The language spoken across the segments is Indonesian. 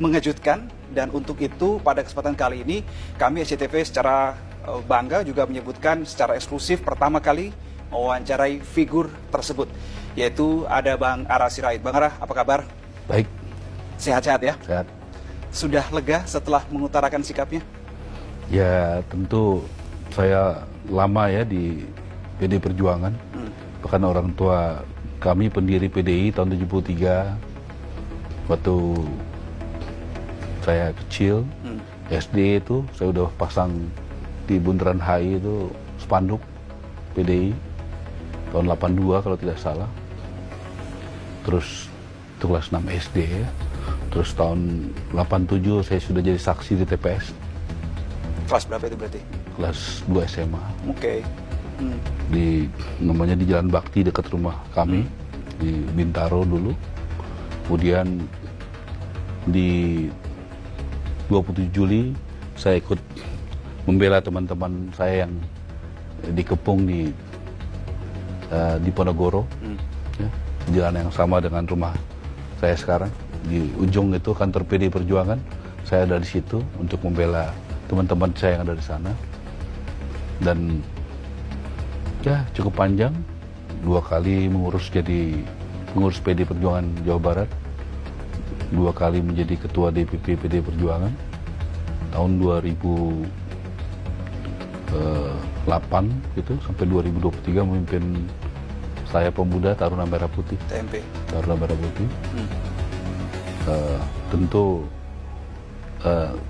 mengejutkan, dan untuk itu pada kesempatan kali ini kami SCTV secara bangga juga menyebutkan secara eksklusif pertama kali mewawancarai figur tersebut, yaitu ada Bang Ara Sirait. Bang Ara, apa kabar? Baik. Sehat-sehat ya? Sehat. Sudah lega setelah mengutarakan sikapnya? Ya tentu saya lama ya di PDI Perjuangan. Bahkan orang tua kami pendiri PDI tahun 73. Waktu saya kecil, SD itu saya udah pasang di Bundaran HI itu spanduk PDI tahun 82 kalau tidak salah. Terus itu kelas 6 SD ya. Terus tahun 87 saya sudah jadi saksi di TPS. Kelas berapa itu berarti? Kelas 2 SMA. Oke. Namanya di Jalan Bakti dekat rumah kami di Bintaro dulu. Kemudian di 27 Juli saya ikut membela teman-teman saya yang dikepung di Ponorogo, ya, di jalan yang sama dengan rumah saya sekarang. Di ujung itu kantor PDI Perjuangan, saya ada di situ untuk membela teman-teman saya yang ada di sana. Dan ya cukup panjang, 2 kali mengurus PDI Perjuangan Jawa Barat, 2 kali menjadi ketua DPP PDI Perjuangan. Tahun 2008 gitu sampai 2023 memimpin saya Pemuda Taruna Merah Putih. TMP. Taruna Merah Putih. Tentu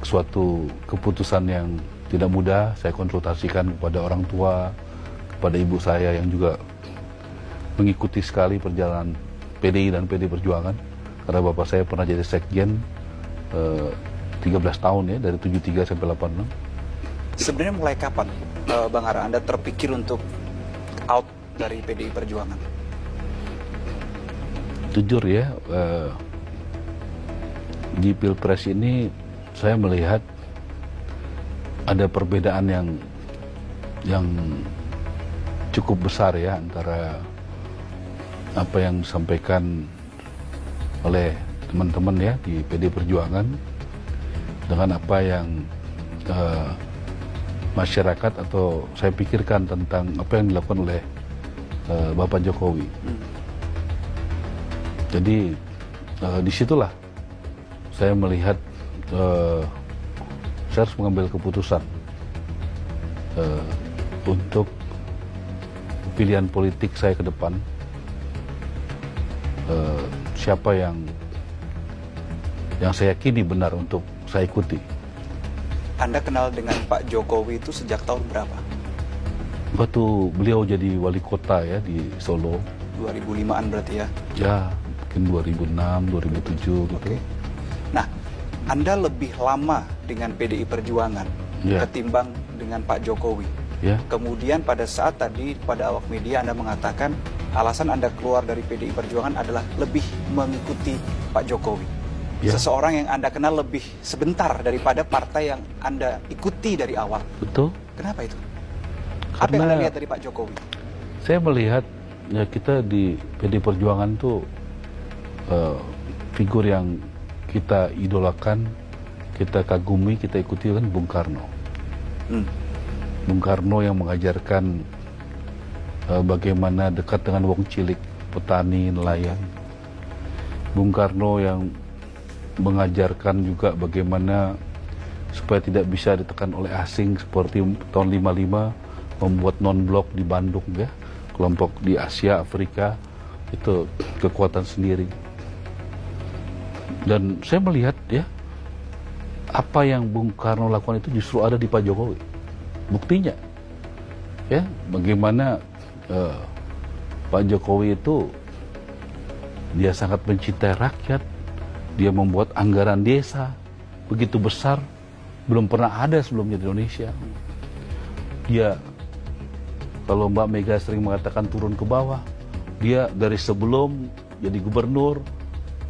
suatu keputusan yang tidak mudah. Saya konsultasikan kepada orang tua, kepada ibu saya yang juga mengikuti sekali perjalanan PDI dan PDI Perjuangan. Karena bapak saya pernah jadi sekjen 13 tahun ya, dari 73 sampai 86. Sebenarnya mulai kapan Bang Ara Anda terpikir untuk out dari PDI Perjuangan? Jujur ya, di Pilpres ini saya melihat ada perbedaan yang cukup besar ya antara apa yang disampaikan oleh teman-teman ya di PDI Perjuangan dengan apa yang masyarakat atau saya pikirkan tentang apa yang dilakukan oleh Bapak Jokowi. Jadi disitulah saya melihat saya harus mengambil keputusan untuk pilihan politik saya ke depan. Siapa yang saya yakini benar untuk saya ikuti. Anda kenal dengan Pak Jokowi itu sejak tahun berapa? Waktu beliau jadi wali kota ya di Solo. 2005-an berarti ya? Ya, mungkin 2006, 2007 gitu. Oke. Nah, Anda lebih lama dengan PDI Perjuangan ketimbang dengan Pak Jokowi. Ya. Kemudian pada saat tadi pada awak media Anda mengatakan alasan Anda keluar dari PDI Perjuangan adalah lebih mengikuti Pak Jokowi. Ya. Seseorang yang Anda kenal lebih sebentar daripada partai yang Anda ikuti dari awal. Betul. Kenapa itu? Karena apa yang Anda lihat dari Pak Jokowi? Saya melihat ya kita di PDI Perjuangan tuh figur yang kita idolakan, kita kagumi, kita ikuti kan Bung Karno. Bung Karno yang mengajarkan bagaimana dekat dengan wong cilik, petani, nelayan. Bung Karno yang mengajarkan juga bagaimana supaya tidak bisa ditekan oleh asing seperti tahun 55 membuat non-blok di Bandung ya, kelompok di Asia, Afrika itu kekuatan sendiri. Dan saya melihat ya apa yang Bung Karno lakukan itu justru ada di Pak Jokowi. Buktinya ya bagaimana Pak Jokowi itu dia sangat mencintai rakyat. Dia membuat anggaran desa begitu besar, belum pernah ada sebelumnya di Indonesia. Dia, kalau Mbak Mega sering mengatakan turun ke bawah, dia dari sebelum jadi gubernur,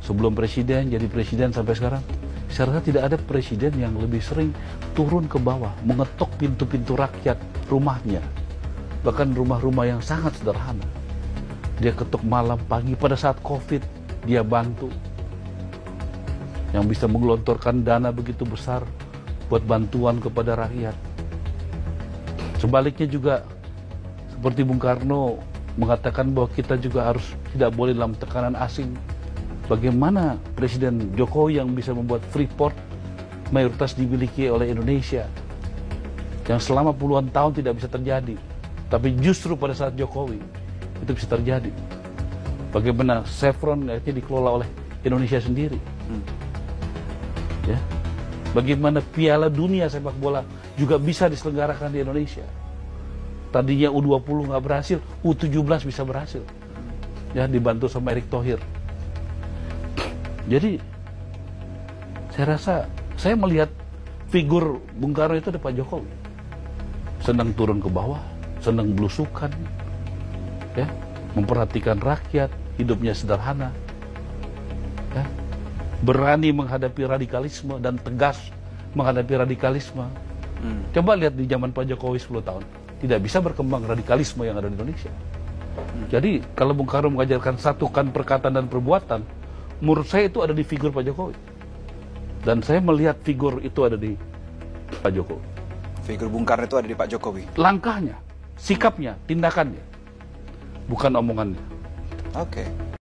sebelum presiden, jadi presiden sampai sekarang, saya rasa tidak ada presiden yang lebih sering turun ke bawah, mengetok pintu-pintu rakyat rumahnya. Bahkan rumah-rumah yang sangat sederhana. Dia ketuk malam, pagi, pada saat COVID, dia bantu. yang bisa menggelontorkan dana begitu besar buat bantuan kepada rakyat. Sebaliknya juga, seperti Bung Karno mengatakan bahwa kita juga harus tidak boleh dalam tekanan asing. Bagaimana Presiden Jokowi yang bisa membuat Freeport mayoritas dimiliki oleh Indonesia, yang selama puluhan tahun tidak bisa terjadi, tapi justru pada saat Jokowi itu bisa terjadi. Bagaimana Chevron akhirnya dikelola oleh Indonesia sendiri. Ya. Bagaimana Piala Dunia sepak bola juga bisa diselenggarakan di Indonesia. Tadinya U20 nggak berhasil, U17 bisa berhasil. Ya, dibantu sama Erick Thohir. Jadi saya rasa, saya melihat figur Bung Karno itu ada Pak Jokowi. Senang turun ke bawah, senang belusukan, ya, memperhatikan rakyat, hidupnya sederhana, ya, berani menghadapi radikalisme dan tegas menghadapi radikalisme. Coba lihat di zaman Pak Jokowi 10 tahun, tidak bisa berkembang radikalisme yang ada di Indonesia. Jadi kalau Bung Karno mengajarkan satukan perkataan dan perbuatan, menurut saya itu ada di figur Pak Jokowi. Dan saya melihat figur itu ada di Pak Jokowi. Figur Bung Karno itu ada di Pak Jokowi. Langkahnya, sikapnya, tindakannya, bukan omongannya. Oke.